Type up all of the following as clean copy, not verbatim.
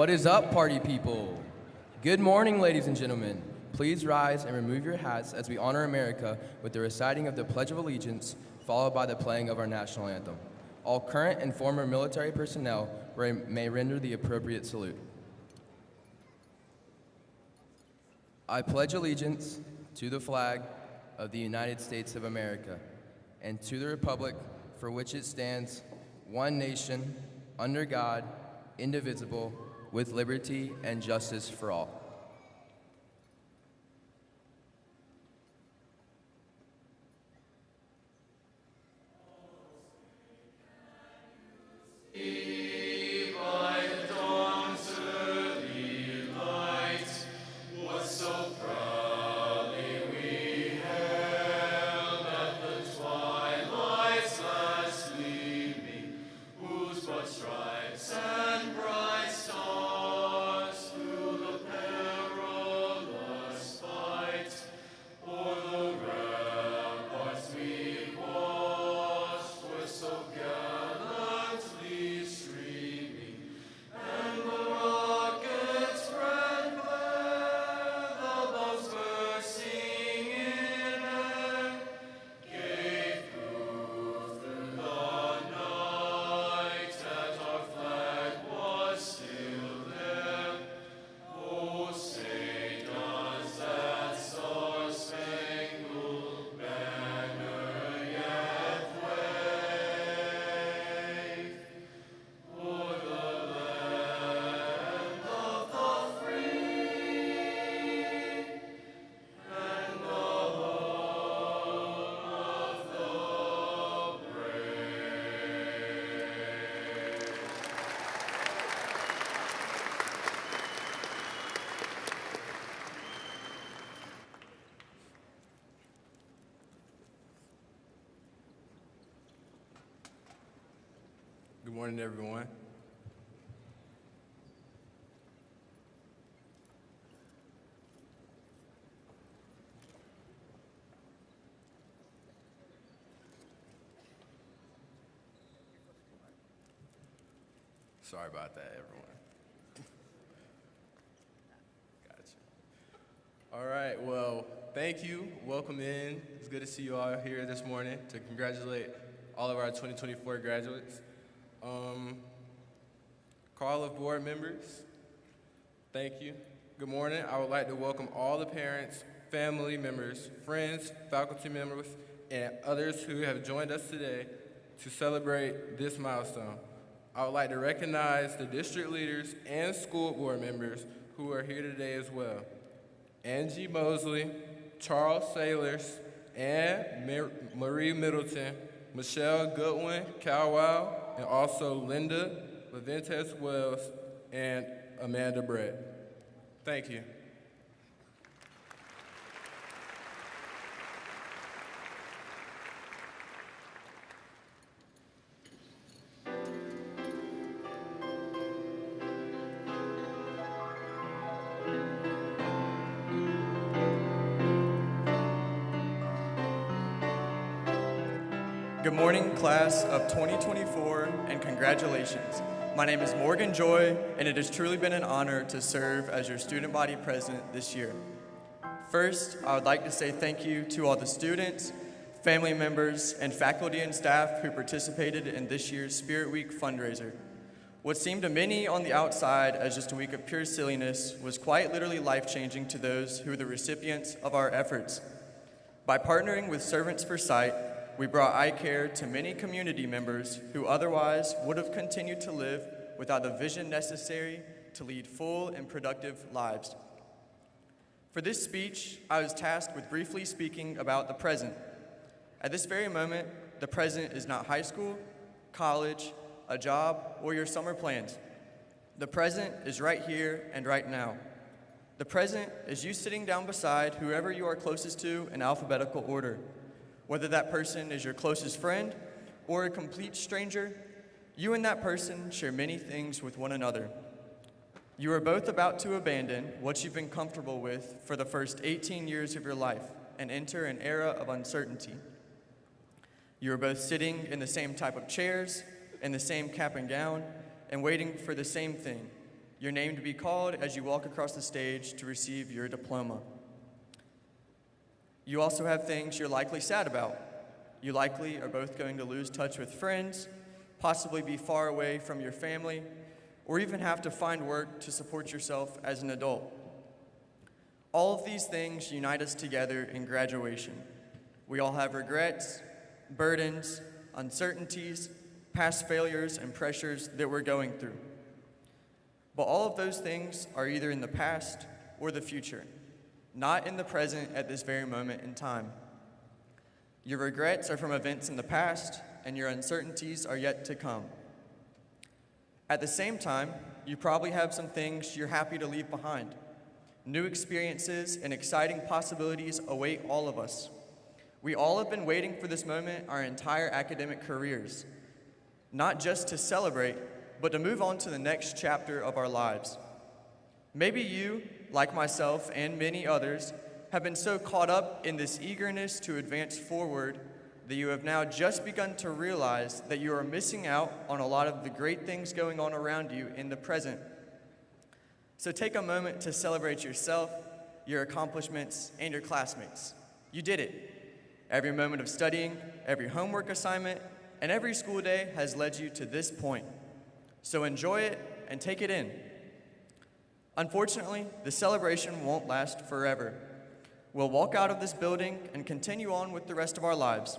What is up, party people? Good morning, ladies and gentlemen. Please rise and remove your hats as we honor America with the reciting of the Pledge of Allegiance, followed by the playing of our national anthem. All current and former military personnel may render the appropriate salute. I pledge allegiance to the flag of the United States of America and to the republic for which it stands, one nation, under God, indivisible, with liberty and justice for all. Good morning, everyone. Sorry about that, everyone. Gotcha. All right, well, thank you. Welcome in. It's good to see you all here this morning to congratulate all of our 2024 graduates. Call of board members, thank you. Good morning. I would like to welcome all the parents, family members, friends, faculty members, and others who have joined us today to celebrate this milestone. I would like to recognize the district leaders and school board members who are here today as well. Angie Mosley, Charles Sailors, and Marie Middleton, Michelle Goodwin, Cowell, and also Linda Leventes Wells and Amanda Brett. Thank you. Good morning, class of 2024, and congratulations. My name is Morgan Joy, and it has truly been an honor to serve as your student body president this year. First, I would like to say thank you to all the students, family members, and faculty and staff who participated in this year's Spirit Week fundraiser. What seemed to many on the outside as just a week of pure silliness was quite literally life-changing to those who were the recipients of our efforts. By partnering with Servants for Sight, we brought eye care to many community members who otherwise would have continued to live without the vision necessary to lead full and productive lives. For this speech, I was tasked with briefly speaking about the present. At this very moment, the present is not high school, college, a job, or your summer plans. The present is right here and right now. The present is you sitting down beside whoever you are closest to in alphabetical order. Whether that person is your closest friend or a complete stranger, you and that person share many things with one another. You are both about to abandon what you've been comfortable with for the first 18 years of your life and enter an era of uncertainty. You are both sitting in the same type of chairs, in the same cap and gown, and waiting for the same thing, your name to be called as you walk across the stage to receive your diploma. You also have things you're likely sad about. You likely are both going to lose touch with friends, possibly be far away from your family, or even have to find work to support yourself as an adult. All of these things unite us together in graduation. We all have regrets, burdens, uncertainties, past failures, and pressures that we're going through. But all of those things are either in the past or the future, not in the present at this very moment in time. Your regrets are from events in the past, and your uncertainties are yet to come. At the same time, you probably have some things you're happy to leave behind. New experiences and exciting possibilities await all of us. We all have been waiting for this moment our entire academic careers, not just to celebrate, but to move on to the next chapter of our lives. Maybe you, like myself and many others, have been so caught up in this eagerness to advance forward that you have now just begun to realize that you are missing out on a lot of the great things going on around you in the present. So take a moment to celebrate yourself, your accomplishments, and your classmates. You did it. Every moment of studying, every homework assignment, and every school day has led you to this point. So enjoy it and take it in. Unfortunately, the celebration won't last forever. We'll walk out of this building and continue on with the rest of our lives.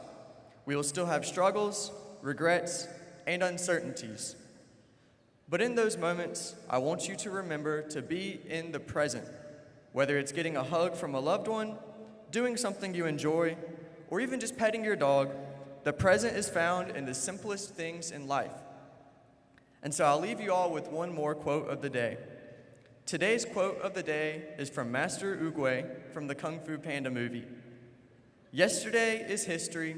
We will still have struggles, regrets, and uncertainties. But in those moments, I want you to remember to be in the present, whether it's getting a hug from a loved one, doing something you enjoy, or even just petting your dog. The present is found in the simplest things in life. And so I'll leave you all with one more quote of the day. Today's quote of the day is from Master Oogway from the Kung Fu Panda movie. Yesterday is history,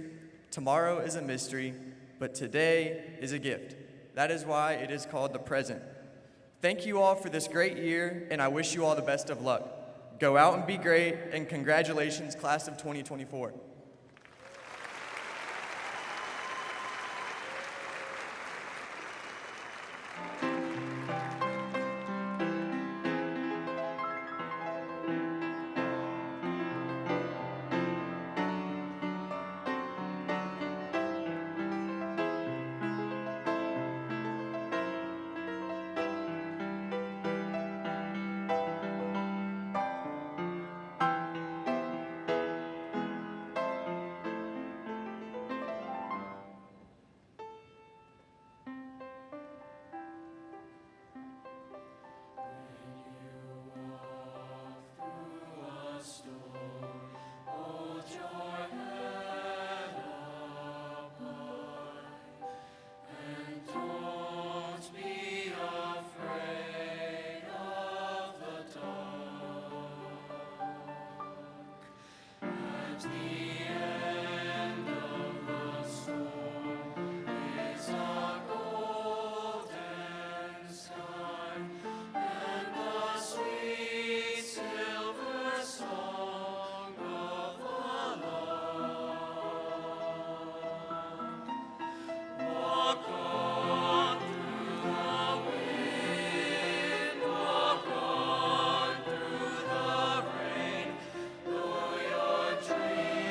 tomorrow is a mystery, but today is a gift. That is why it is called the present. Thank you all for this great year, and I wish you all the best of luck. Go out and be great, and congratulations, class of 2024. Dream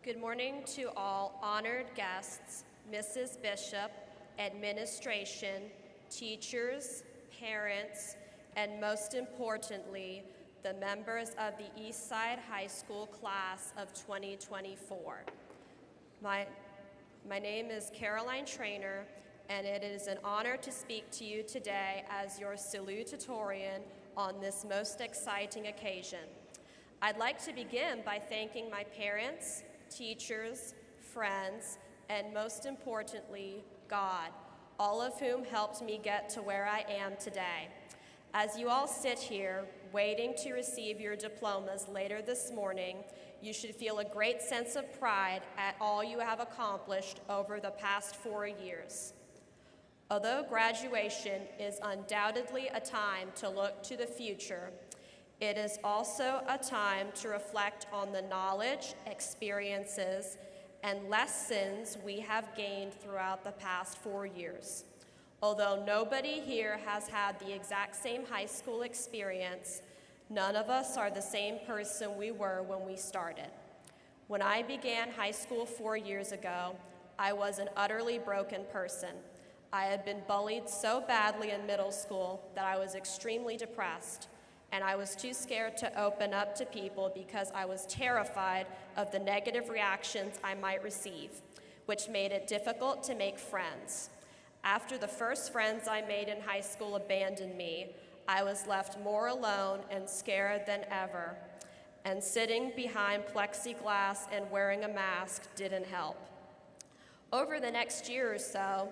Good morning to all honored guests, Mrs. Bishop, administration, teachers, parents, and most importantly, the members of the Eastside High School class of 2024. My name is Caroline Trainer, and it is an honor to speak to you today as your salutatorian on this most exciting occasion. I'd like to begin by thanking my parents, teachers, friends, and most importantly, God, all of whom helped me get to where I am today. As you all sit here, waiting to receive your diplomas later this morning, you should feel a great sense of pride at all you have accomplished over the past 4 years. Although graduation is undoubtedly a time to look to the future, it is also a time to reflect on the knowledge, experiences, and lessons we have gained throughout the past 4 years. Although nobody here has had the exact same high school experience, none of us are the same person we were when we started. When I began high school 4 years ago, I was an utterly broken person. I had been bullied so badly in middle school that I was extremely depressed, and I was too scared to open up to people because I was terrified of the negative reactions I might receive, which made it difficult to make friends. After the first friends I made in high school abandoned me, I was left more alone and scared than ever, and sitting behind plexiglass and wearing a mask didn't help. Over the next year or so,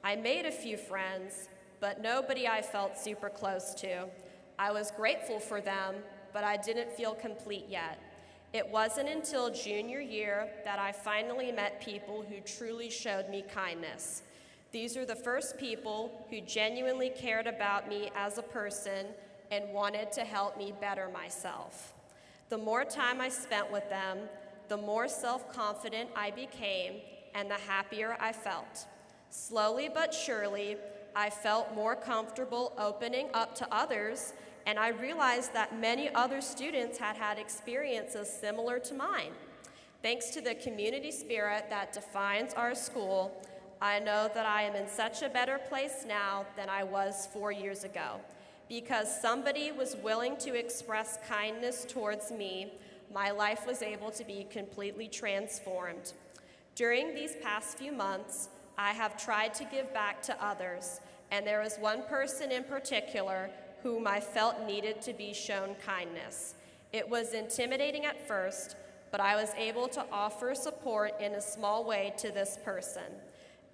I made a few friends, but nobody I felt super close to. I was grateful for them, but I didn't feel complete yet. It wasn't until junior year that I finally met people who truly showed me kindness. These are the first people who genuinely cared about me as a person and wanted to help me better myself. The more time I spent with them, the more self-confident I became and the happier I felt. Slowly but surely, I felt more comfortable opening up to others, and I realized that many other students had had experiences similar to mine. Thanks to the community spirit that defines our school, I know that I am in such a better place now than I was 4 years ago. Because somebody was willing to express kindness towards me, my life was able to be completely transformed. During these past few months, I have tried to give back to others, and there is one person in particular whom I felt needed to be shown kindness. It was intimidating at first, but I was able to offer support in a small way to this person.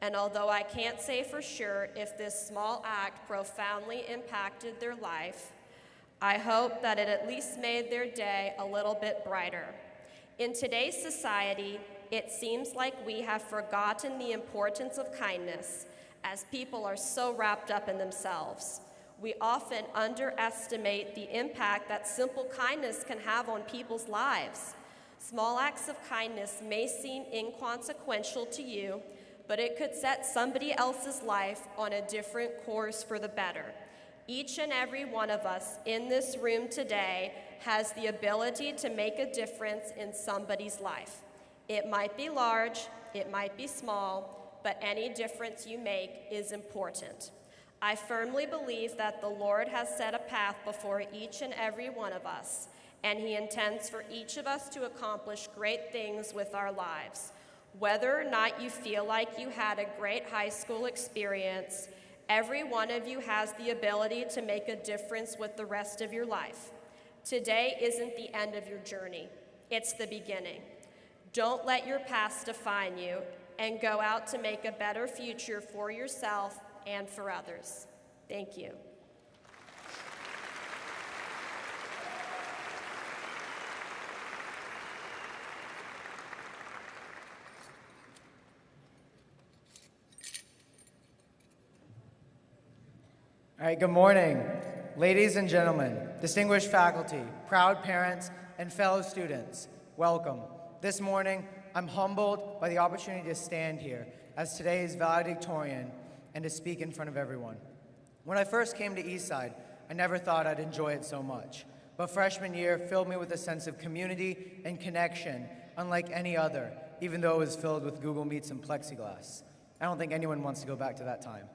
And although I can't say for sure if this small act profoundly impacted their life, I hope that it at least made their day a little bit brighter. In today's society, it seems like we have forgotten the importance of kindness, as people are so wrapped up in themselves. We often underestimate the impact that simple kindness can have on people's lives. Small acts of kindness may seem inconsequential to you, but it could set somebody else's life on a different course for the better. Each and every one of us in this room today has the ability to make a difference in somebody's life. It might be large, it might be small, but any difference you make is important. I firmly believe that the Lord has set a path before each and every one of us, and He intends for each of us to accomplish great things with our lives. Whether or not you feel like you had a great high school experience, every one of you has the ability to make a difference with the rest of your life. Today isn't the end of your journey, it's the beginning. Don't let your past define you, and go out to make a better future for yourself and for others. Thank you. All right, good morning, ladies and gentlemen, distinguished faculty, proud parents, and fellow students. Welcome. This morning, I'm humbled by the opportunity to stand here as today's valedictorian and to speak in front of everyone. When I first came to Eastside, I never thought I'd enjoy it so much. But freshman year filled me with a sense of community and connection unlike any other, even though it was filled with Google Meets and plexiglass. I don't think anyone wants to go back to that time.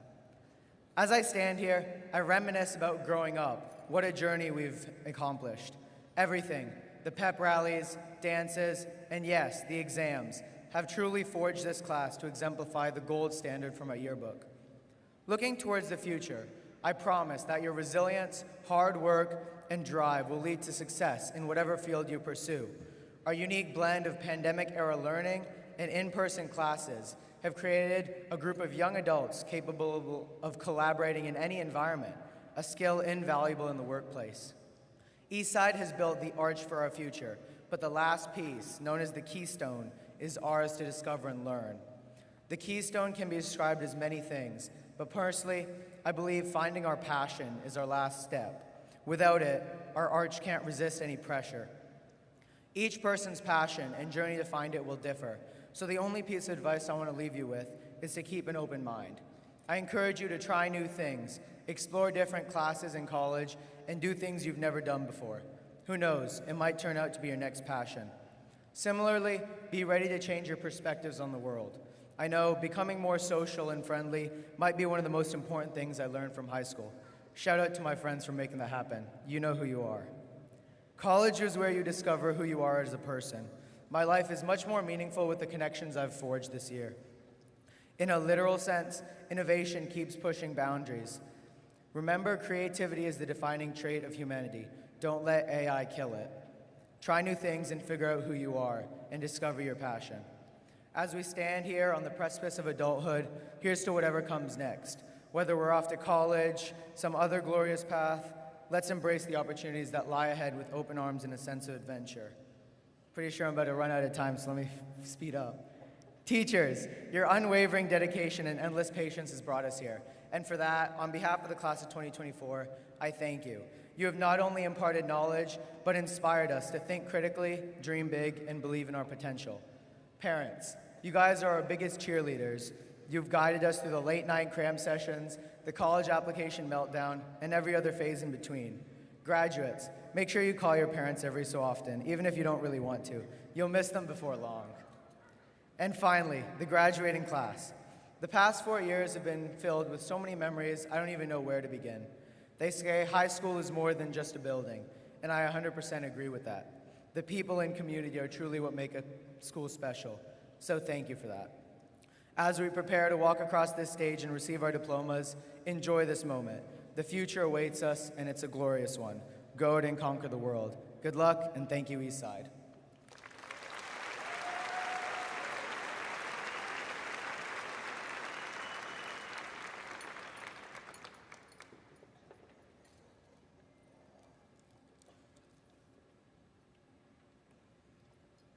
As I stand here, I reminisce about growing up, what a journey we've accomplished. Everything, the pep rallies, dances, and yes, the exams, have truly forged this class to exemplify the gold standard from our yearbook. Looking towards the future, I promise that your resilience, hard work, and drive will lead to success in whatever field you pursue. Our unique blend of pandemic-era learning and in-person classes have created a group of young adults capable of collaborating in any environment, a skill invaluable in the workplace. Eastside has built the arch for our future, but the last piece, known as the keystone, is ours to discover and learn. The keystone can be described as many things, but personally, I believe finding our passion is our last step. Without it, our arch can't resist any pressure. Each person's passion and journey to find it will differ, so the only piece of advice I want to leave you with is to keep an open mind. I encourage you to try new things, explore different classes in college, and do things you've never done before. Who knows, it might turn out to be your next passion. Similarly, be ready to change your perspectives on the world. I know becoming more social and friendly might be one of the most important things I learned from high school. Shout out to my friends for making that happen. You know who you are. College is where you discover who you are as a person. My life is much more meaningful with the connections I've forged this year. In a literal sense, innovation keeps pushing boundaries. Remember, creativity is the defining trait of humanity. Don't let AI kill it. Try new things and figure out who you are and discover your passion. As we stand here on the precipice of adulthood, here's to whatever comes next. Whether we're off to college, some other glorious path, let's embrace the opportunities that lie ahead with open arms and a sense of adventure. Pretty sure I'm about to run out of time, so let me speed up. Teachers, your unwavering dedication and endless patience has brought us here. And for that, on behalf of the class of 2024, I thank you. You have not only imparted knowledge, but inspired us to think critically, dream big, and believe in our potential. Parents, you guys are our biggest cheerleaders. You've guided us through the late night cram sessions, the college application meltdown, and every other phase in between. Graduates, make sure you call your parents every so often, even if you don't really want to. You'll miss them before long. And finally, the graduating class. The past 4 years have been filled with so many memories, I don't even know where to begin. They say high school is more than just a building, and I 100% agree with that. The people and community are truly what make a school special, so thank you for that. As we prepare to walk across this stage and receive our diplomas, enjoy this moment. The future awaits us, and it's a glorious one. Go out and conquer the world. Good luck, and thank you, Eastside.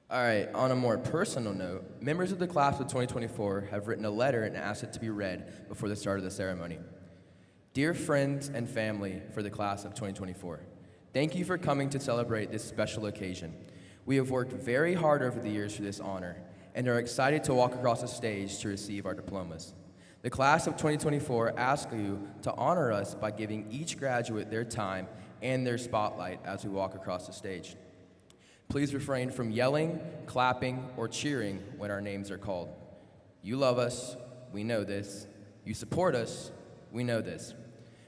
All right, on a more personal note, members of the class of 2024 have written a letter and asked it to be read before the start of the ceremony. Dear friends and family for the class of 2024, thank you for coming to celebrate this special occasion. We have worked very hard over the years for this honor and are excited to walk across the stage to receive our diplomas. The class of 2024 asks you to honor us by giving each graduate their time and their spotlight as we walk across the stage. Please refrain from yelling, clapping, or cheering when our names are called. You love us, we know this. You support us, we know this.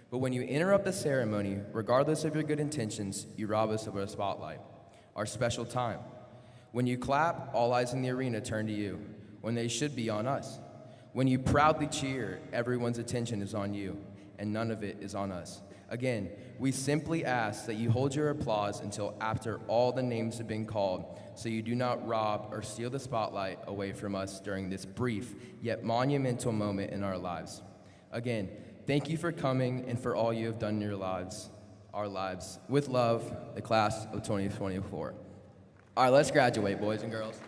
But when you interrupt the ceremony, regardless of your good intentions, you rob us of our spotlight, our special time. When you clap, all eyes in the arena turn to you, when they should be on us. When you proudly cheer, everyone's attention is on you, and none of it is on us. Again, we simply ask that you hold your applause until after all the names have been called, so you do not rob or steal the spotlight away from us during this brief yet monumental moment in our lives. Again, thank you for coming and for all you have done in your lives, our lives. With love, the class of 2024. All right, let's graduate, boys and girls.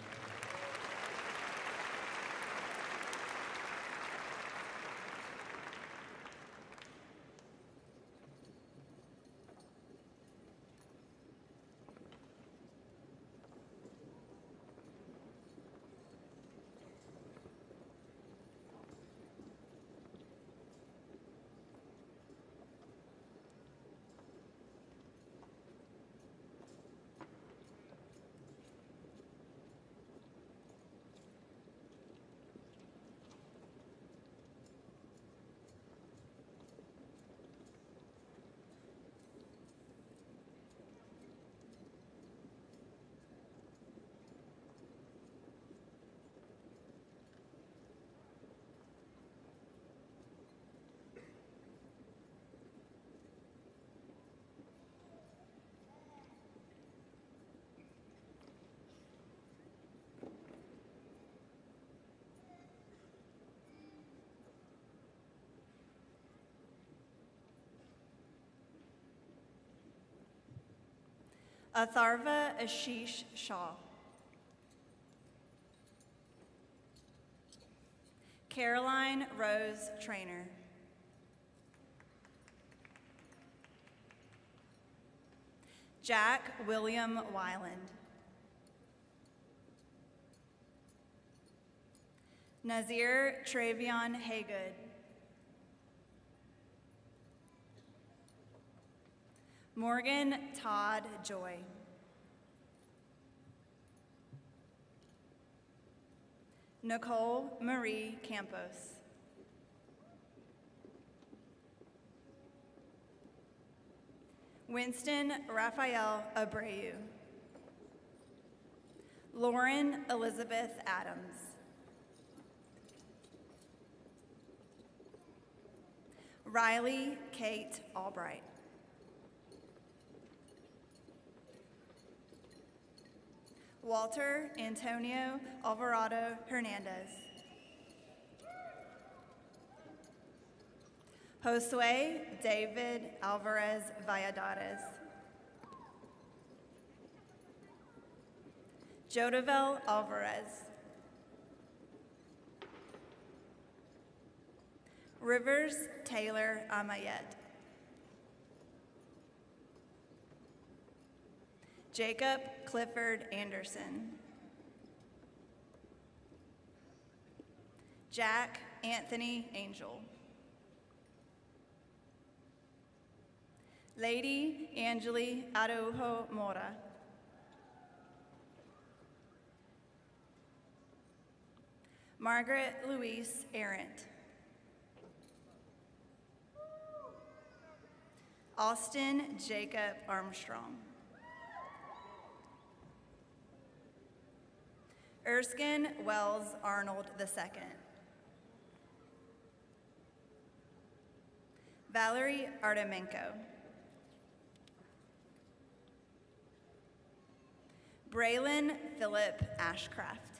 Atharva Ashish Shah. Caroline Rose Trainer. Jack William Wyland. Nazir Travion Haygood. Morgan Todd Joy. Nicole Marie Campos. Winston Raphael Abreu. Lauren Elizabeth Adams. Riley Kate Albright. Walter Antonio Alvarado Hernandez. Josue David Alvarez Valladares. Jodavel Alvarez. Rivers Taylor Amayet. Jacob Clifford Anderson. Jack Anthony Angel. Lady Angeli Araujo Mora. Margaret Louise Arendt. Austin Jacob Armstrong. Erskine Wells Arnold II. Valerie Artemenko. Braylon Philip Ashcraft.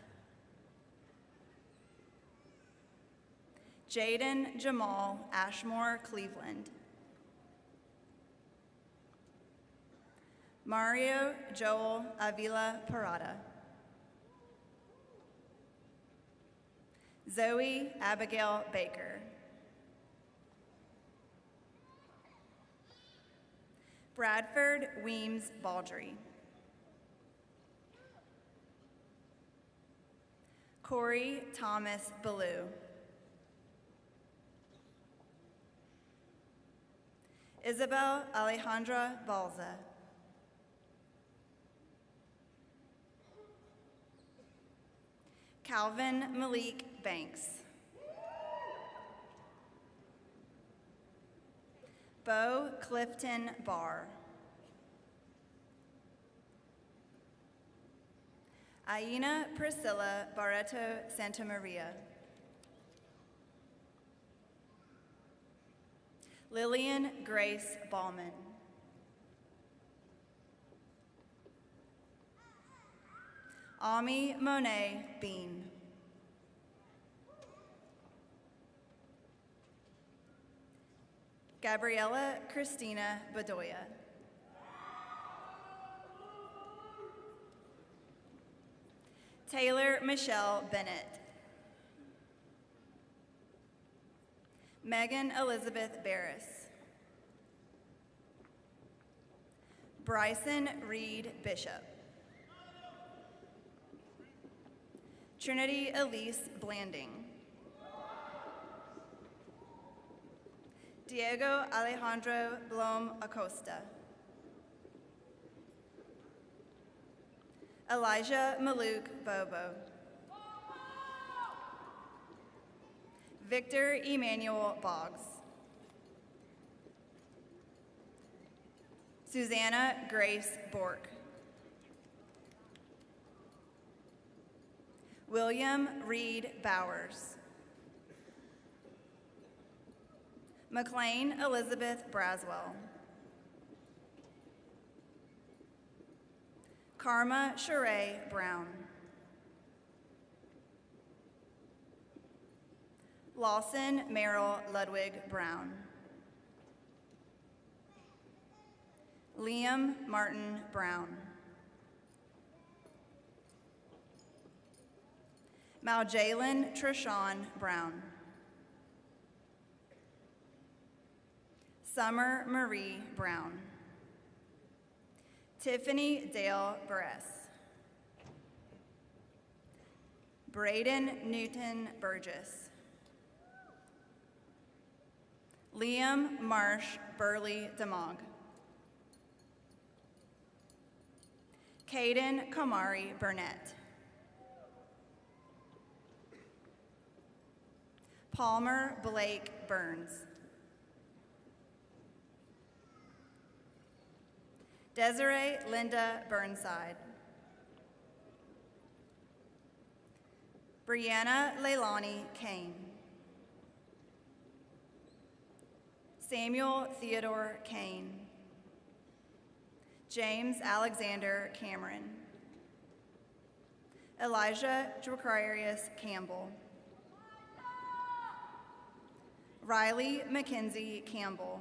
Jaden Jamal Ashmore Cleveland. Mario Joel Avila Parada. Zoe Abigail Baker. Bradford Weems Baldry. Corey Thomas Ballou. Isabel Alejandra Balza. Calvin Malik Banks. Bo Clifton Barr. Aina Priscilla Barreto Santamaria. Lillian Grace Ballman. Ami Monet Bean. Gabriella Christina Bedoya. Taylor Michelle Bennett. Megan Elizabeth Barris. Bryson Reed Bishop. Trinity Elise Blanding. Diego Alejandro Blom Acosta. Elijah Maluk Bobo. Victor Emmanuel Boggs. Susanna Grace Bork. William Reed Bowers. McLean Elizabeth Braswell. Karma Sheree Brown. Lawson Merrill Ludwig Brown. Liam Martin Brown. Maljalen Treshawn Brown. Summer Marie Brown. Tiffany Dale Buress. Braden Newton Burgess. Liam Marsh Burley DeMog. Caden Kamari Burnett. Palmer Blake Burns. Desiree Linda Burnside. Brianna Leilani Kane. Samuel Theodore Kane. James Alexander Cameron. Elijah Dracarius Campbell. Riley Mackenzie Campbell.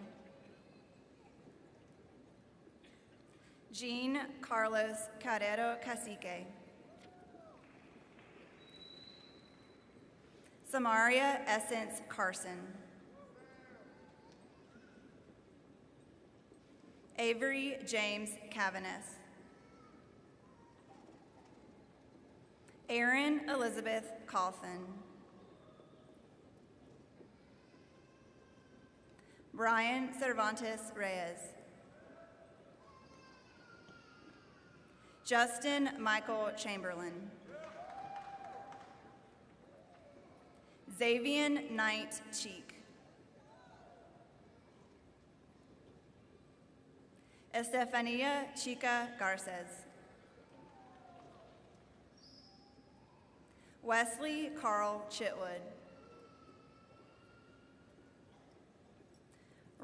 Jean Carlos Carrero Cacique. Samaria Essence Carson. Avery James Cavanis. Erin Elizabeth Coffin. Brian Cervantes Reyes. Justin Michael Chamberlain. Xavian Knight Cheek. Estefania Chica Garces. Wesley Carl Chitwood.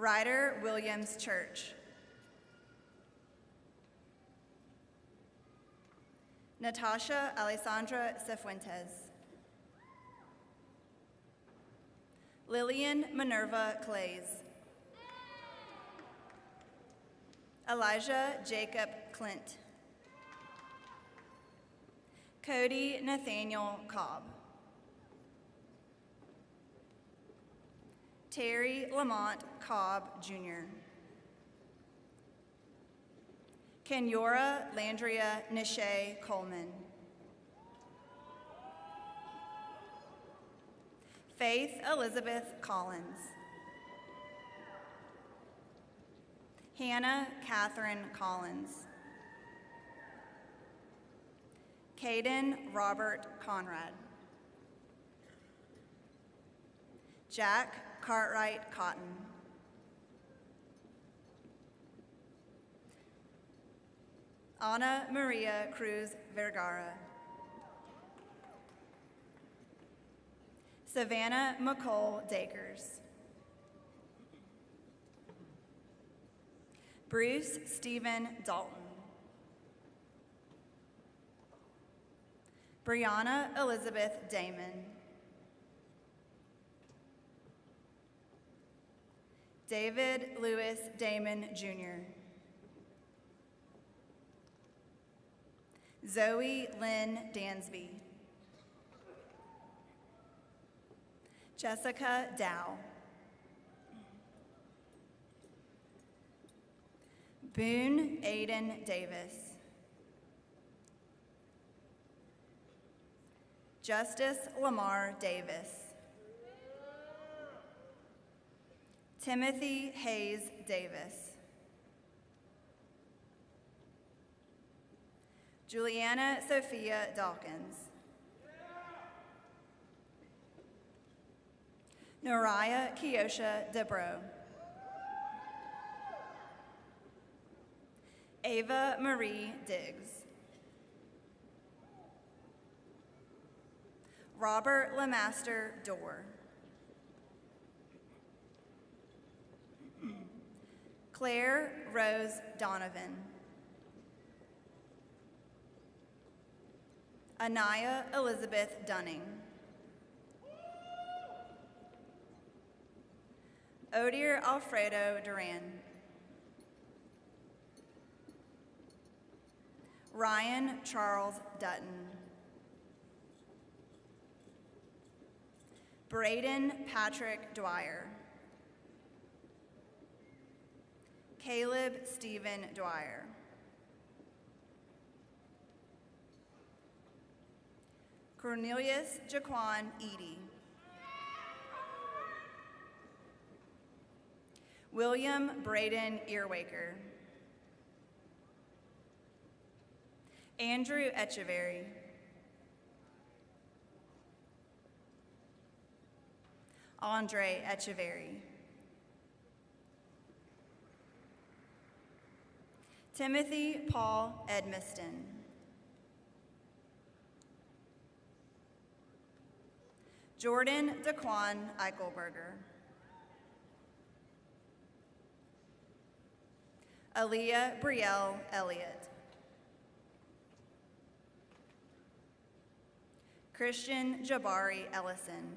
Ryder Williams Church. Natasha Alessandra Cifuentes. Lillian Minerva Clays. Elijah Jacob Clint. Cody Nathaniel Cobb. Terry Lamont Cobb, Jr. Kenyora Landria Nishay Coleman. Faith Elizabeth Collins. Hannah Catherine Collins. Caden Robert Conrad. Jack Cartwright Cotton. Ana Maria Cruz Vergara. Savannah McCole Dakers. Bruce Stephen Dalton. Brianna Elizabeth Damon. David Lewis Damon, Jr. Zoe Lynn Dansby. Jessica Dow. Boone Aiden Davis. Justice Lamar Davis. Timothy Hayes Davis. Juliana Sophia Dawkins. Noriah Kiosha Debro. Ava Marie Diggs. Robert Lemaster Dorr. Claire Rose Donovan. Anaya Elizabeth Dunning. Odir Alfredo Duran. Ryan Charles Dutton. Braden Patrick Dwyer. Caleb Stephen Dwyer. Cornelius Jaquan Eady. William Braden Earwaker. Andrew Echeverry. Andre Echeverry. Timothy Paul Edmiston. Jordan Daquan Eichelberger. Aaliyah Brielle Elliott. Christian Jabari Ellison.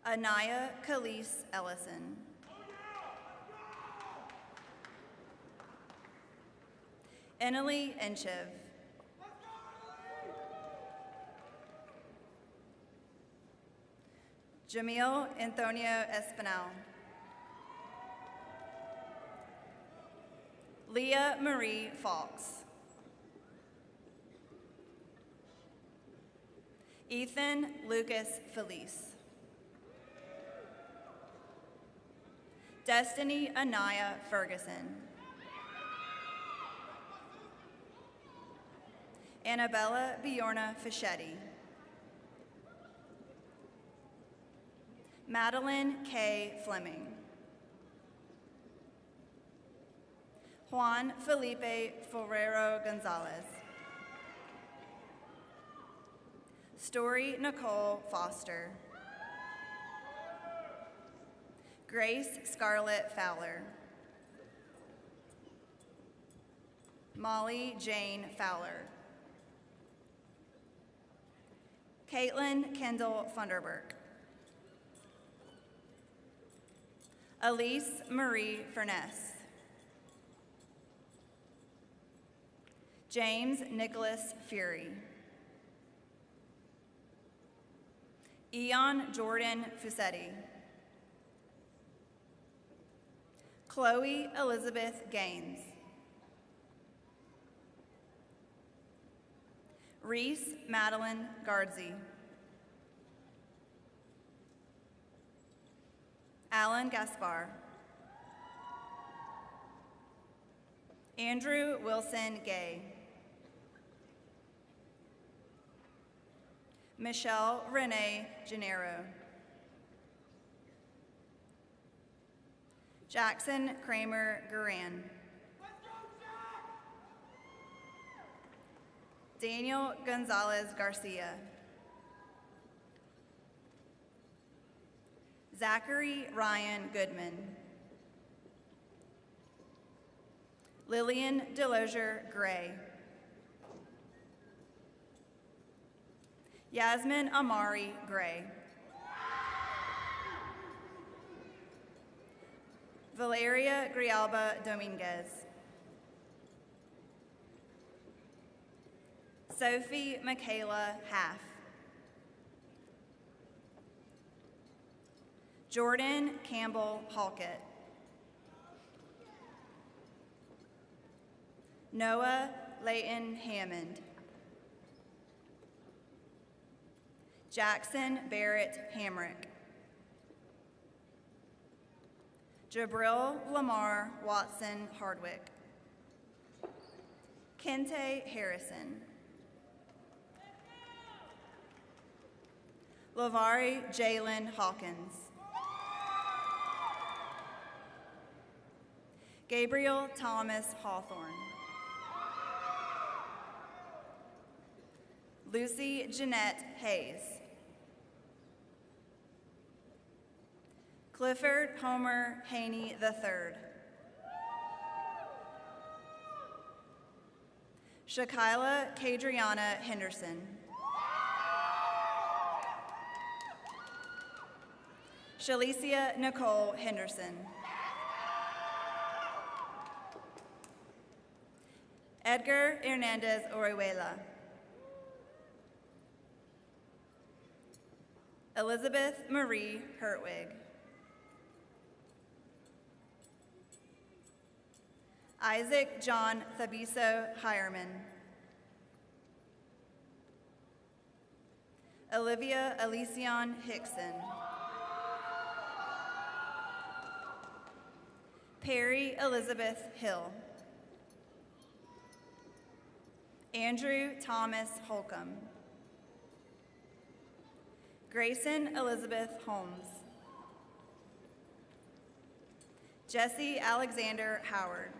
Anaya Khalees Ellison. Eneli Enchev. Jamil Antonio Espinal. Leah Marie Fox. Ethan Lucas Felice. Destiny Anaya Ferguson. Annabella Bjorna Fischetti. Madeline K. Fleming. Juan Felipe Ferrero Gonzalez. Story Nicole Foster. Grace Scarlett Fowler. Molly Jane Fowler. Caitlin Kendall Funderburk. Elise Marie Furness. James Nicholas Fury. Eon Jordan Fusetti. Chloe Elizabeth Gaines. Reese Madeline Gardsey. Alan Gaspar. Andrew Wilson Gay. Michelle Renee Gennaro. Jackson Kramer Guran. Daniel Gonzalez Garcia. Zachary Ryan Goodman. Lillian Delozier Gray. Yasmin Amari Gray. Valeria Grialba Dominguez. Sophie Michaela Half. Jordan Campbell Halkett. Noah Layton Hammond. Jackson Barrett Hamrick. Jabril Lamar Watson Hardwick. Kente Harrison. Lavari Jalen Hawkins. Gabriel Thomas Hawthorne. Lucy Jeanette Hayes. Clifford Homer Haney III. Shakila Kadriana Henderson. Shalicia Nicole Henderson. Edgar Hernandez Orihuela. Elizabeth Marie Hertwig. Isaac John Thabiso Hireman. Olivia Elysion Hickson. Perry Elizabeth Hill. Andrew Thomas Holcomb. Grayson Elizabeth Holmes. Jesse Alexander Howard.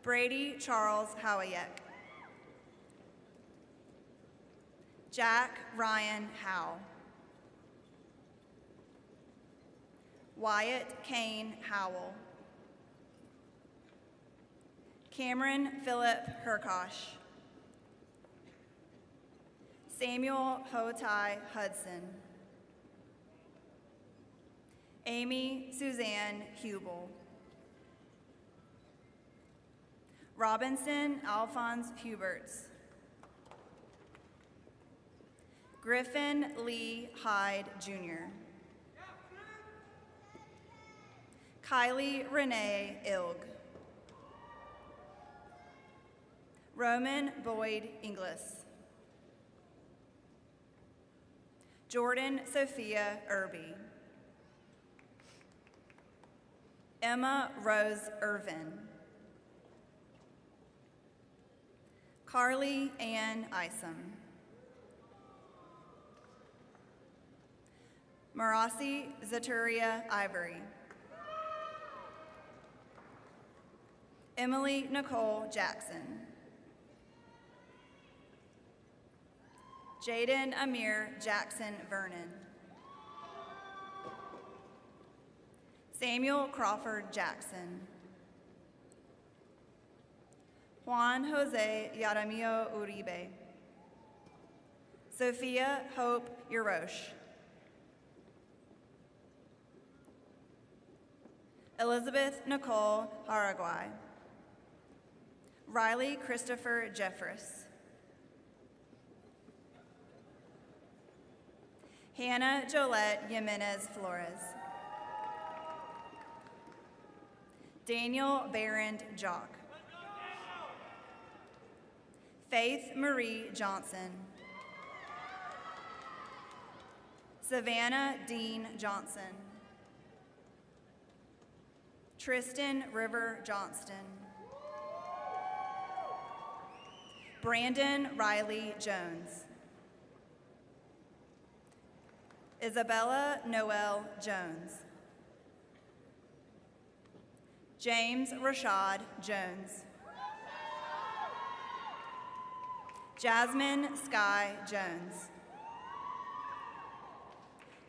Brady Charles Howayek. Jack Ryan Howe. Wyatt Kane Howell. Cameron Philip Herkosh. Samuel Hotai Hudson. Amy Suzanne Hubel. Robinson Alphonse Huberts. Griffin Lee Hyde Jr. Kylie Renee Ilg. Roman Boyd Inglis. Jordan Sophia Irby. Emma Rose Irvin. Carly Ann Isom. Marasi Zaturia Ivory. Emily Nicole Jackson. Jaden Amir Jackson Vernon. Samuel Crawford Jackson. Juan Jose Yaramillo Uribe. Sophia Hope Yarosh. Elizabeth Nicole Haraguay. Riley Christopher Jeffress. Hannah Jolette Jimenez Flores. Daniel Barrand Jock. Faith Marie Johnson. Savannah Dean Johnson. Tristan River Johnston. Brandon Riley Jones. Isabella Noel Jones. James Rashad Jones. Jasmine Sky Jones.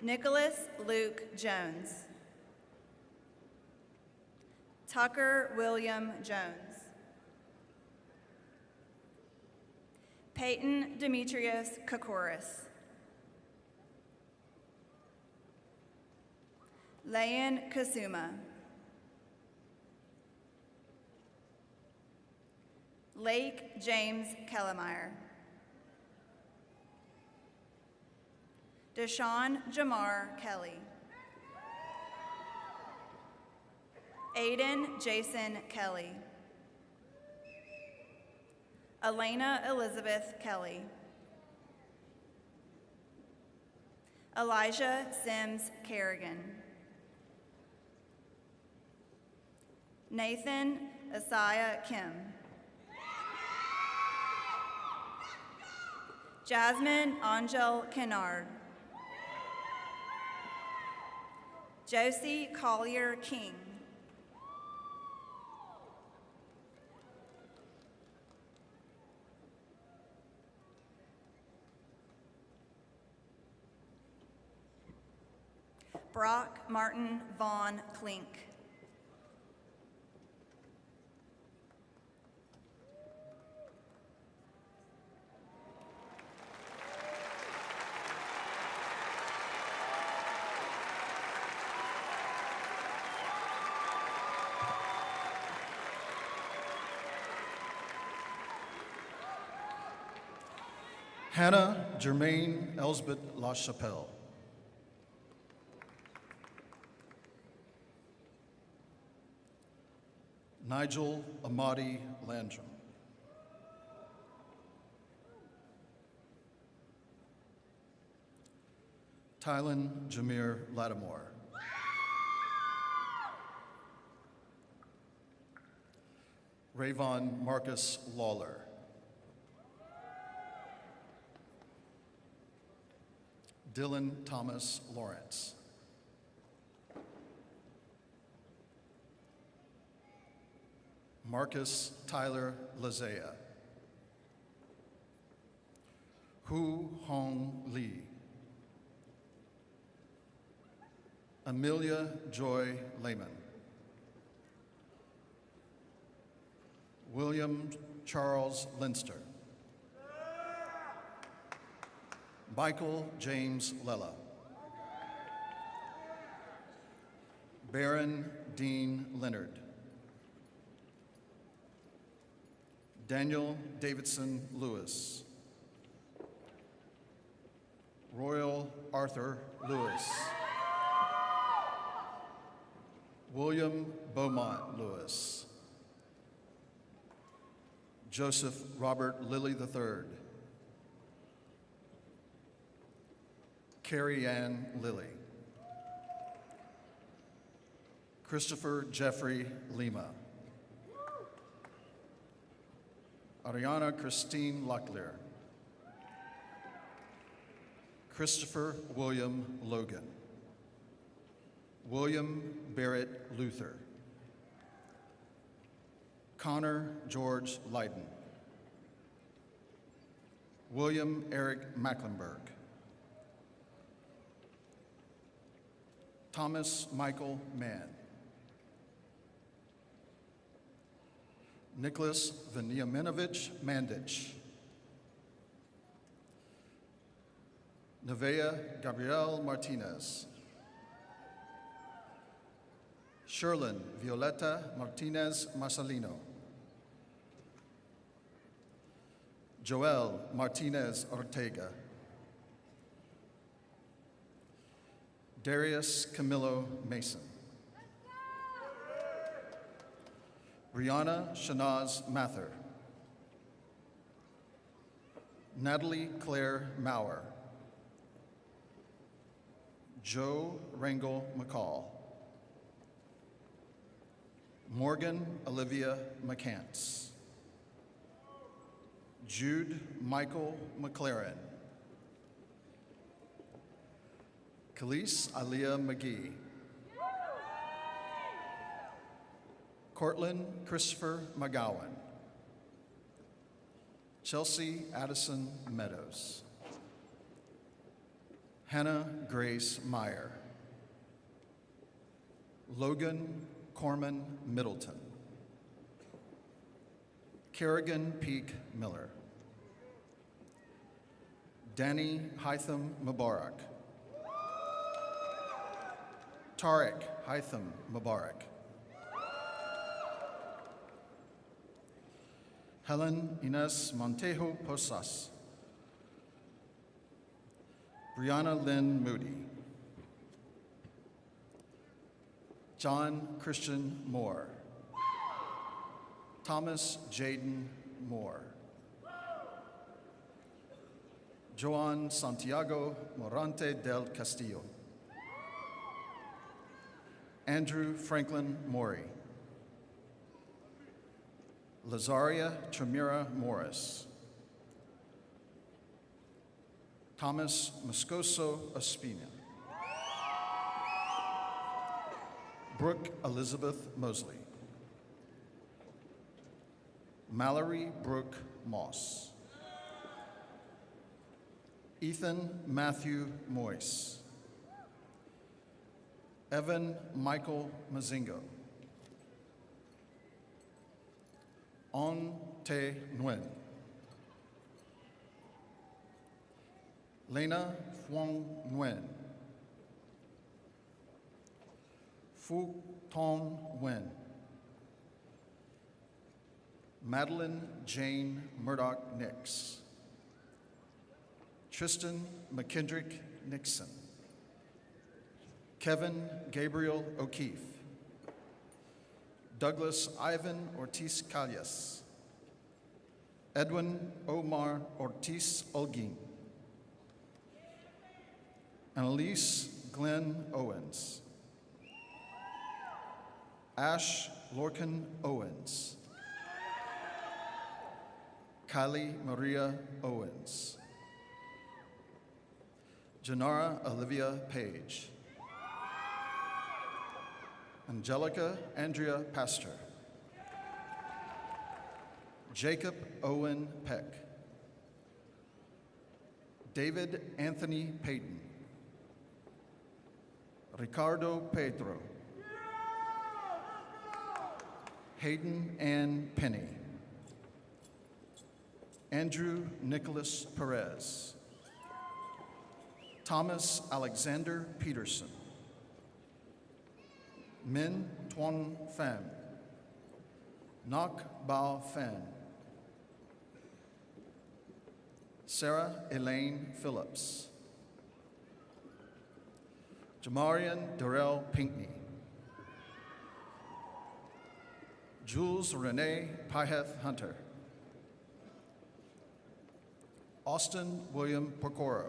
Nicholas Luke Jones. Tucker William Jones. Peyton Demetrios Kokoris. Layan Kasuma. Lake James Kellemeyer. Deshaun Jamar Kelly. Aiden Jason Kelly. Elena Elizabeth Kelly. Elijah Sims Kerrigan. Nathan Isaiah Kim. Jasmine Angel Kennard. Josie Collier King. Brock Martin Vaughn Klink. Hannah Germaine Elsbeth LaChapelle. Nigel Amadi Landrum. Tylen Jameer Lattimore. Rayvon Marcus Lawler. Dylan Thomas Lawrence. Marcus Tyler Lazea. Hu Hong Lee. Amelia Joy Lehman. William Charles Linster. Michael James Lella. Baron Dean Leonard. Daniel Davidson Lewis. Royal Arthur Lewis. William Beaumont Lewis. Joseph Robert Lilly III. Carrie Ann Lilly. Christopher Jeffrey Lima. Ariana Christine Locklear. Christopher William Logan. William Barrett Luther. Connor George Leiden. William Eric Mecklenburg. Thomas Michael Mann. Nicholas Veniaminovich Mandich. Nevea Gabrielle Martinez. Sherlyn Violeta Martinez Marcelino. Joel Martinez Ortega. Darius Camilo Mason. Brianna Shanaz Mather. Natalie Claire Maurer. Joe Rangel McCall. Morgan Olivia McCants. Jude Michael McLaren. Khalees Aliyah McGee. Cortland Christopher McGowan. Chelsea Addison Meadows. Hannah Grace Meyer. Logan Corman Middleton. Kerrigan Peak Miller. Danny Hytham Mubarak. Tariq Hytham Mubarak. Helen Ines Montejo Posas. Brianna Lynn Moody. John Christian Moore. Thomas Jaden Moore. Joan Santiago Morante del Castillo. Andrew Franklin Maury. Lazaria Tremira Morris. Thomas Moscoso Espina. Brooke Elizabeth Mosley. Mallory Brooke Moss. Ethan Matthew Moyce. Evan Michael Mazingo. On Te Nguyen. Lena Phuong Nguyen. Phu Ton Nguyen. Madeline Jane Murdoch Nix. Tristan McKendrick Nixon, Kevin Gabriel O'Keefe, Douglas Ivan Ortiz Calles, Edwin Omar Ortiz Olguin, Annalise Glenn Owens, Ash Lorcan Owens, Kylie Maria Owens, Janara Olivia Page, Angelica Andrea Pastor, Jacob Owen Peck, David Anthony Payton, Ricardo Pedro, Hayden Ann Penny, Andrew Nicholas Perez, Thomas Alexander Peterson, Min Tuan Pham, Nok Bao Phan, Sarah Elaine Phillips, Jamarian Darrell Pinkney, Jules Renee Pyheth Hunter, Austin William Pocoro,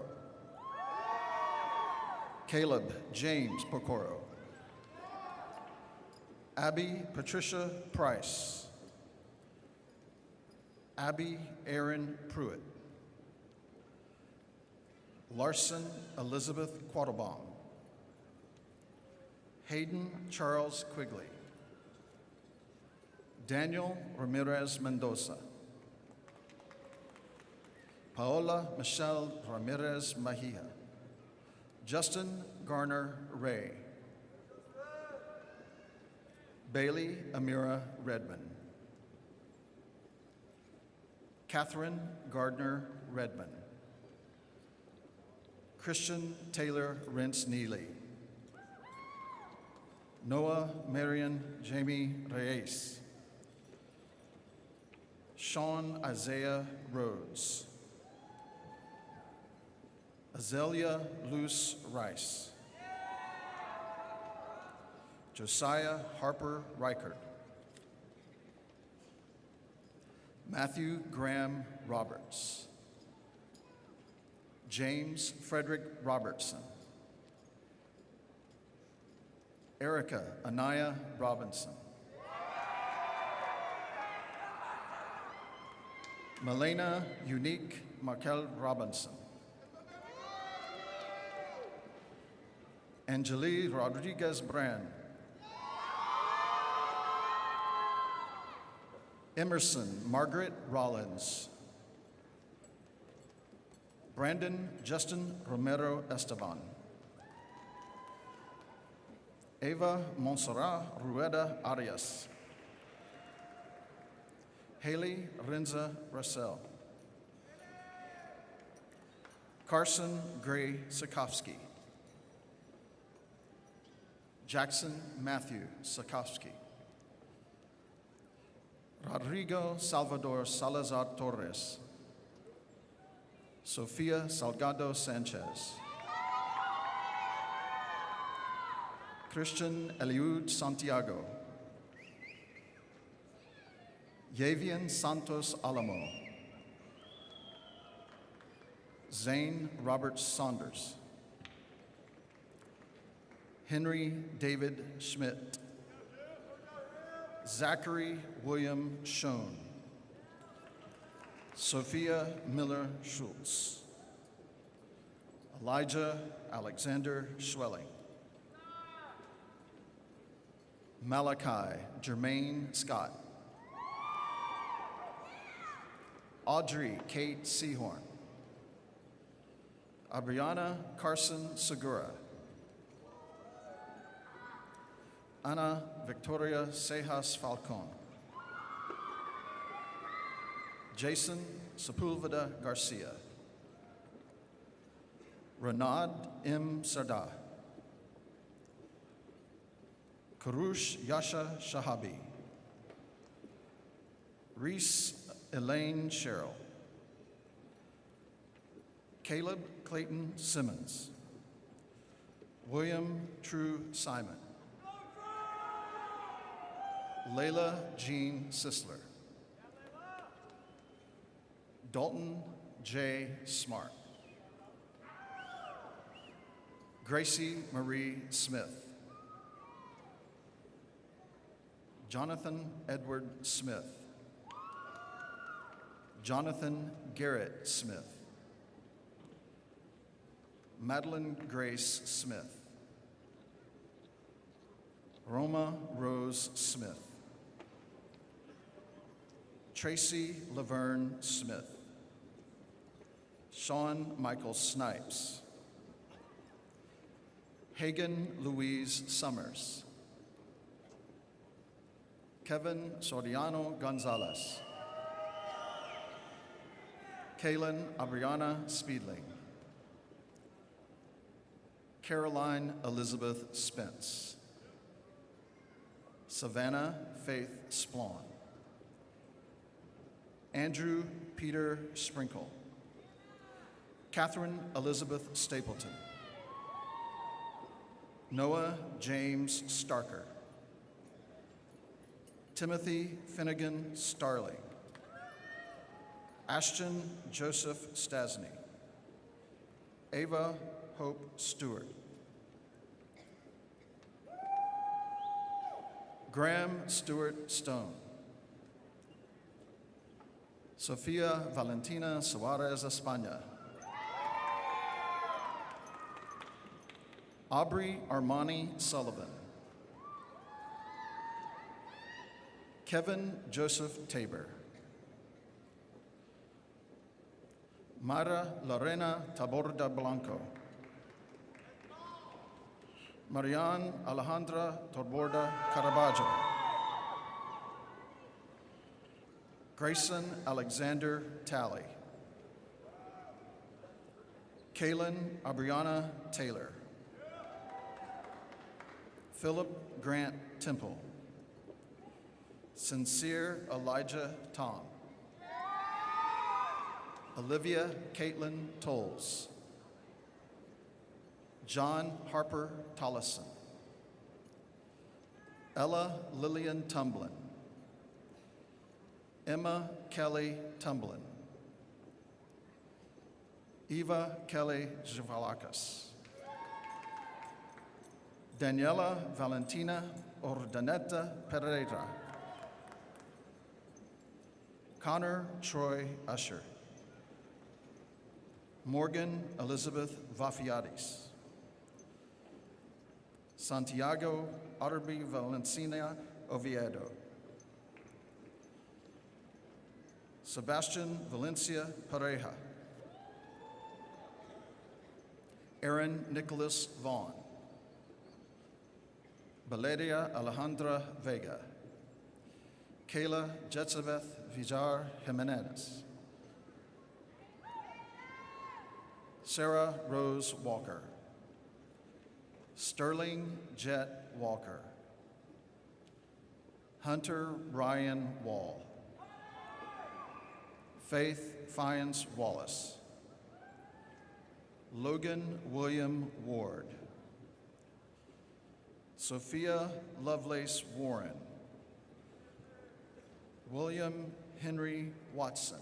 Caleb James Pocoro, Abby Patricia Price, Abby Aaron Pruitt, Larson Elizabeth Quattlebaum, Hayden Charles Quigley, Daniel Ramirez Mendoza, Paola Michelle Ramirez Mahia, Justin Garner Ray, Bailey Amira Redmond, Catherine Gardner Redmond, Christian Taylor Rentz Neely, Noah Marion Jamie Reyes, Sean Isaiah Rhodes, Azalea Luce Rice, Josiah Harper Reichert, Matthew Graham Roberts, James Frederick Robertson, Erica Anaya Robinson, Melena Unique Markel Robinson, Angeli Rodriguez Brand, Emerson Margaret Rollins, Brandon Justin Romero Esteban, Eva Montserrat Rueda Arias, Haley Renza Russell, Carson Gray Sikowski, Jackson Matthew Sikowski, Rodrigo Salvador Salazar Torres, Sofia Salgado Sanchez, Christian Eliud Santiago, Yavian Santos Alamo, Zane Robert Saunders, Henry David Schmidt, Zachary William Schoen, Sophia Miller Schultz, Elijah Alexander Schwelling, Malachi Jermaine Scott, Audrey Kate Seahorn, Abriana Carson Segura, Ana Victoria Sejas Falcon, Jason Sepulveda Garcia, Renad M. Sarda, Karush Yasha Shahabi, Reese Elaine Sherrill, Caleb Clayton Simmons, William True Simon, Layla Jean Sisler, Dalton J. Smart, Gracie Marie Smith, Jonathan Edward Smith, Jonathan Garrett Smith, Madeline Grace Smith, Roma Rose Smith, Tracy Laverne Smith, Sean Michael Snipes, Hagen Louise Summers, Kevin Soriano Gonzalez, Kaylin Abriana Speedling, Caroline Elizabeth Spence, Savannah Faith Splawn, Andrew Peter Sprinkle, Catherine Elizabeth Stapleton, Noah James Starker, Timothy Finnegan Starling, Ashton Joseph Stasny, Ava Hope Stewart, Graham Stewart Stone, Sofia Valentina Suarez España, Aubrey Armani Sullivan, Kevin Joseph Tabor, Mara Lorena Taborda Blanco, Marian Alejandra Taborda Caraballo, Grayson Alexander Talley, Kaylin Abriana Taylor, Philip Grant Temple, Sincere Elijah Tom, Olivia Caitlin Tolles, John Harper Tollison, Ella Lillian Tumblin, Emma Kelly Tumblin, Eva Kelly Zivalakas, Daniela Valentina Ordaneta Pereira, Connor Troy Usher, Morgan Elizabeth Vafiatis, Santiago Arby Valencina Oviedo, Sebastian Valencia Pareja, Aaron Nicholas Vaughn, Valeria Alejandra Vega, Kayla Jetsabeth Vijar Jimenez, Sarah Rose Walker, Sterling Jet Walker, Hunter Ryan Wall, Faith Fiennes Wallace, Logan William Ward, Sophia Lovelace Warren, William Henry Watson,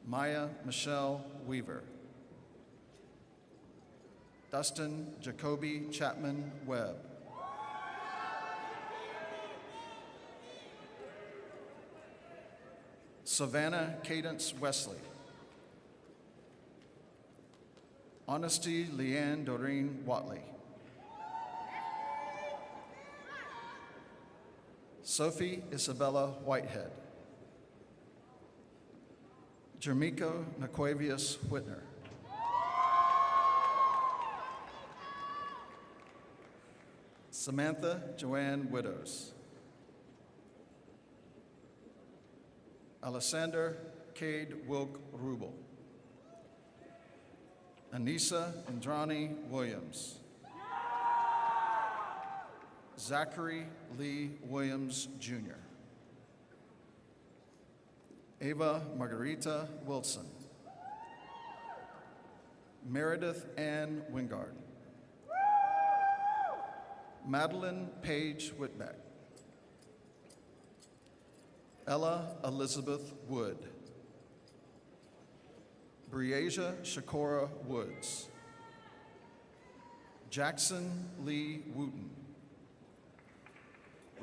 Maya Michelle Weaver, Dustin Jacoby Chapman Webb, Savannah Cadence Wesley, Honesty Leanne Doreen Watley, Sophie Isabella Whitehead, Jermico Naquavius Whitner, Samantha Joanne Widows, Alessander Cade Wilk Rubel, Anissa Indrani Williams, Zachary Lee Williams Jr., Ava Margarita Wilson, Meredith Ann Wingard. Madeline Paige Whitbeck. Ella Elizabeth Wood. Breasia Shakora Woods. Jackson Lee Wooten.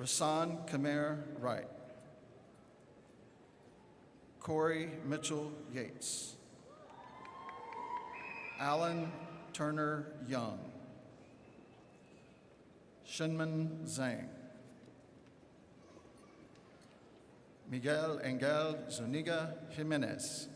Rasan Kamer Wright. Corey Mitchell Yates. Alan Turner Young. Shinman Zhang. Miguel Angel Zuniga Jimenez.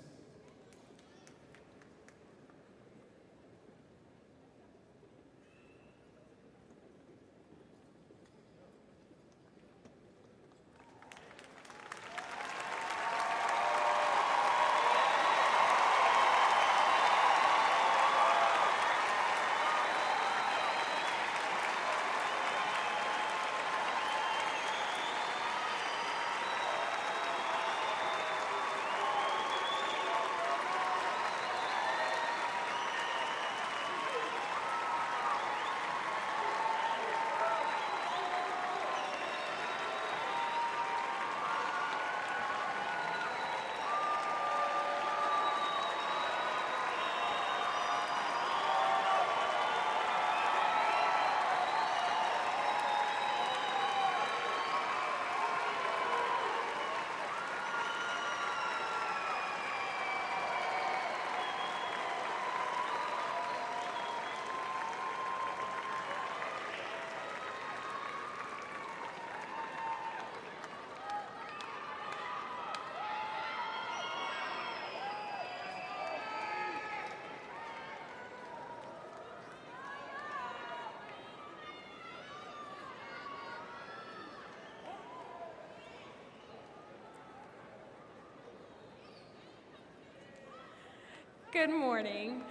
Good morning.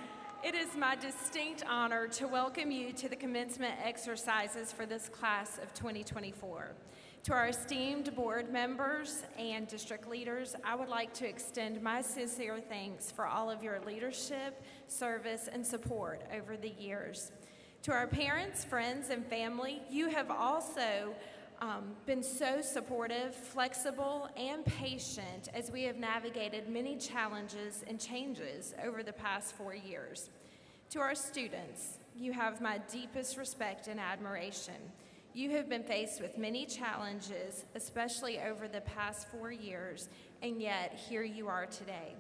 It is my distinct honor to welcome you to the commencement exercises for this class of 2024. To our esteemed board members and district leaders, I would like to extend my sincere thanks for all of your leadership, service, and support over the years. To our parents, friends, and family, you have also been so supportive, flexible, and patient as we have navigated many challenges and changes over the past 4 years. To our students, you have my deepest respect and admiration. You have been faced with many challenges, especially over the past 4 years, and yet here you are today.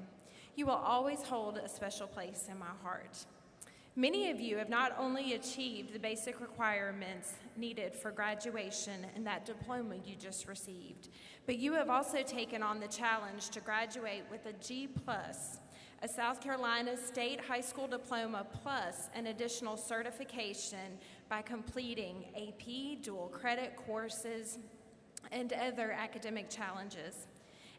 You will always hold a special place in my heart. Many of you have not only achieved the basic requirements needed for graduation and that diploma you just received, but you have also taken on the challenge to graduate with a G+, a South Carolina State High School Diploma plus an additional certification by completing AP, dual credit courses, and other academic challenges.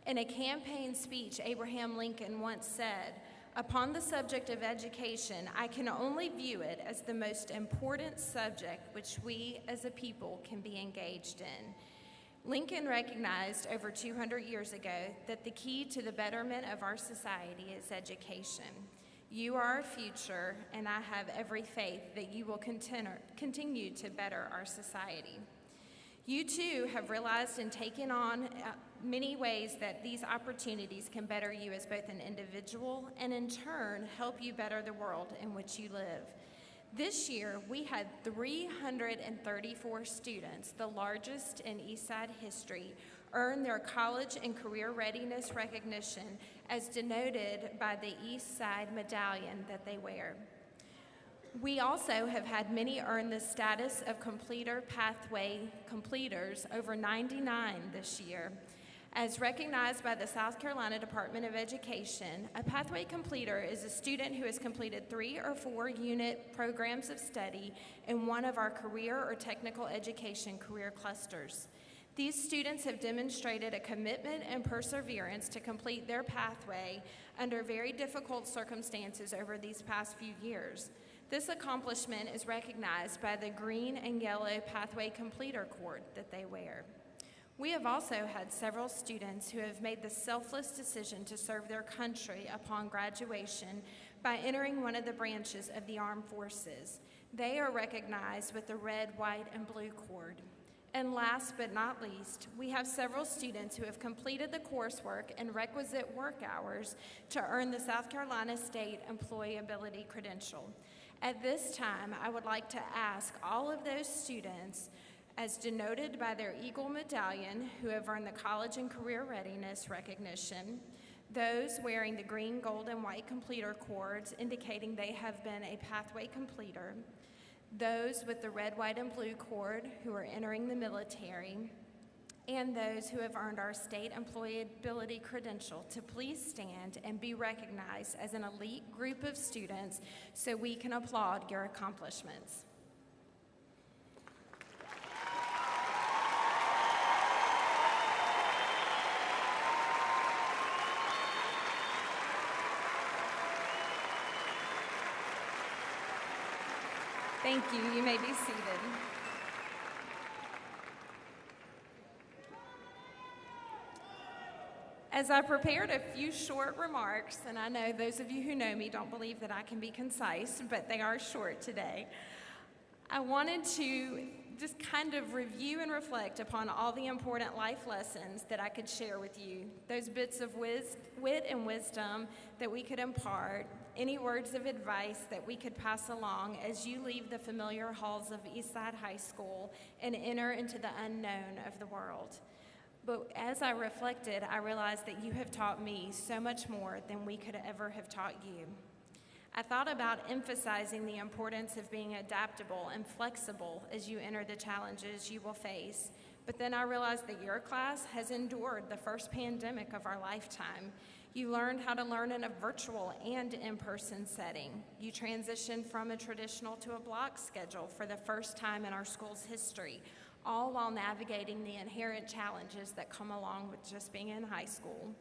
In a campaign speech, Abraham Lincoln once said, "Upon the subject of education, I can only view it as the most important subject which we as a people can be engaged in." Lincoln recognized over 200 years ago that the key to the betterment of our society is education. You are our future, and I have every faith that you will continue to better our society. You too have realized and taken on many ways that these opportunities can better you as both an individual and in turn help you better the world in which you live. This year, we had 334 students, the largest in Eastside history, earn their college and career readiness recognition as denoted by the Eastside medallion that they wear. We also have had many earn the status of completer pathway completers, over 99 this year. As recognized by the South Carolina Department of Education, a pathway completer is a student who has completed 3 or 4 unit programs of study in one of our career or technical education career clusters. These students have demonstrated a commitment and perseverance to complete their pathway under very difficult circumstances over these past few years. This accomplishment is recognized by the green and yellow pathway completer cord that they wear. We have also had several students who have made the selfless decision to serve their country upon graduation by entering one of the branches of the armed forces. They are recognized with the red, white, and blue cord. And last but not least, we have several students who have completed the coursework and requisite work hours to earn the South Carolina State Employability Credential. At this time, I would like to ask all of those students, as denoted by their Eagle Medallion, who have earned the College and Career Readiness recognition, those wearing the green, gold, and white completer cords indicating they have been a pathway completer, those with the red, white, and blue cord who are entering the military, and those who have earned our state employability credential to please stand and be recognized as an elite group of students so we can applaud your accomplishments. Thank you. You may be seated. As I prepared a few short remarks, and I know those of you who know me don't believe that I can be concise, but they are short today, I wanted to just kind of review and reflect upon all the important life lessons that I could share with you, those bits of wit and wisdom that we could impart, any words of advice that we could pass along as you leave the familiar halls of Eastside High School and enter into the unknown of the world. But as I reflected, I realized that you have taught me so much more than we could ever have taught you. I thought about emphasizing the importance of being adaptable and flexible as you enter the challenges you will face. But then I realized that your class has endured the first pandemic of our lifetime. You learned how to learn in a virtual and in-person setting. You transitioned from a traditional to a block schedule for the first time in our school's history, all while navigating the inherent challenges that come along with just being in high school.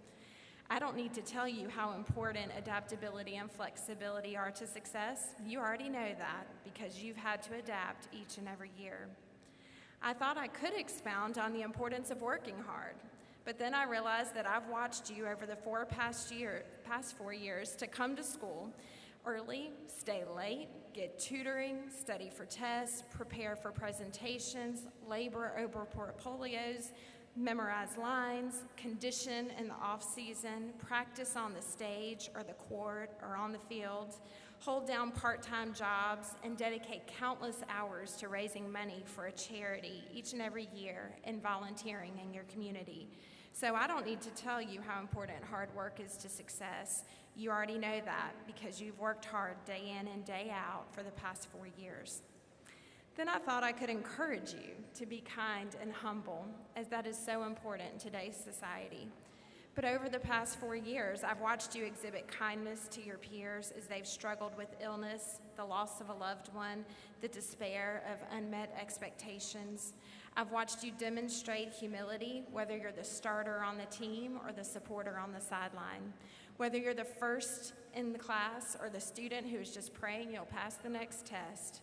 I don't need to tell you how important adaptability and flexibility are to success. You already know that because you've had to adapt each and every year. I thought I could expound on the importance of working hard, but then I realized that I've watched you over the past 4 years to come to school early, stay late, get tutoring, study for tests, prepare for presentations, labor over portfolios, memorize lines, condition in the off-season, practice on the stage or the court or on the field, hold down part-time jobs, and dedicate countless hours to raising money for a charity each and every year and volunteering in your community. So I don't need to tell you how important hard work is to success. You already know that because you've worked hard day in and day out for the past 4 years. Then I thought I could encourage you to be kind and humble, as that is so important in today's society. But over the past 4 years, I've watched you exhibit kindness to your peers as they've struggled with illness, the loss of a loved one, the despair of unmet expectations. I've watched you demonstrate humility, whether you're the starter on the team or the supporter on the sideline. Whether you're the first in the class or the student who is just praying you'll pass the next test.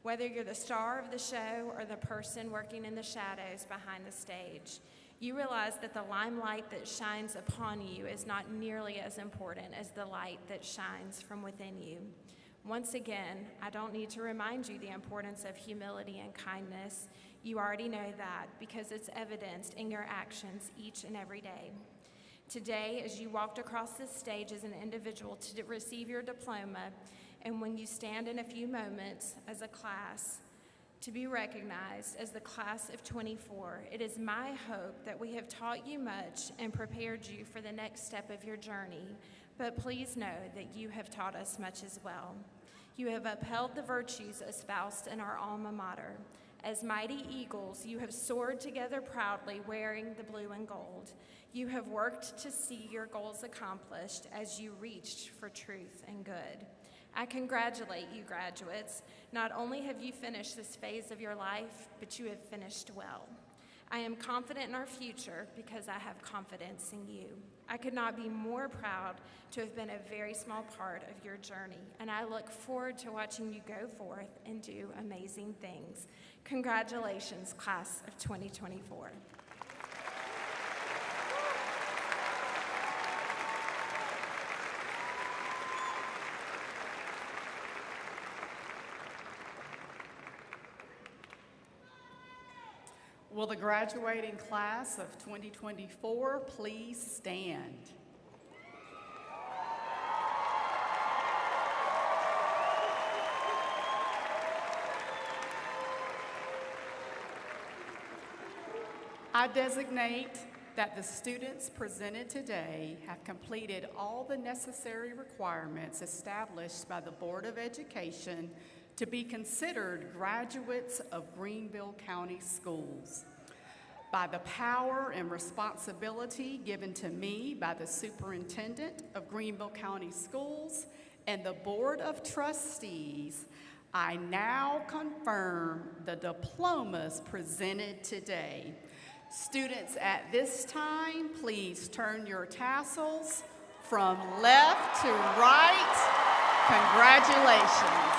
Whether you're the star of the show or the person working in the shadows behind the stage, you realize that the limelight that shines upon you is not nearly as important as the light that shines from within you. Once again, I don't need to remind you the importance of humility and kindness. You already know that because it's evidenced in your actions each and every day. Today, as you walked across this stage as an individual to receive your diploma, and when you stand in a few moments as a class to be recognized as the class of 24, it is my hope that we have taught you much and prepared you for the next step of your journey. But please know that you have taught us much as well. You have upheld the virtues espoused in our alma mater. As mighty eagles, you have soared together proudly wearing the blue and gold. You have worked to see your goals accomplished as you reached for truth and good. I congratulate you, graduates. Not only have you finished this phase of your life, but you have finished well. I am confident in our future because I have confidence in you. I could not be more proud to have been a very small part of your journey, and I look forward to watching you go forth and do amazing things. Congratulations, class of 2024. Will the graduating class of 2024 please stand? I designate that the students presented today have completed all the necessary requirements established by the Board of Education to be considered graduates of Greenville County Schools. By the power and responsibility given to me by the Superintendent of Greenville County Schools and the Board of Trustees, I now confirm the diplomas presented today. Students, at this time, please turn your tassels from left to right. Congratulations.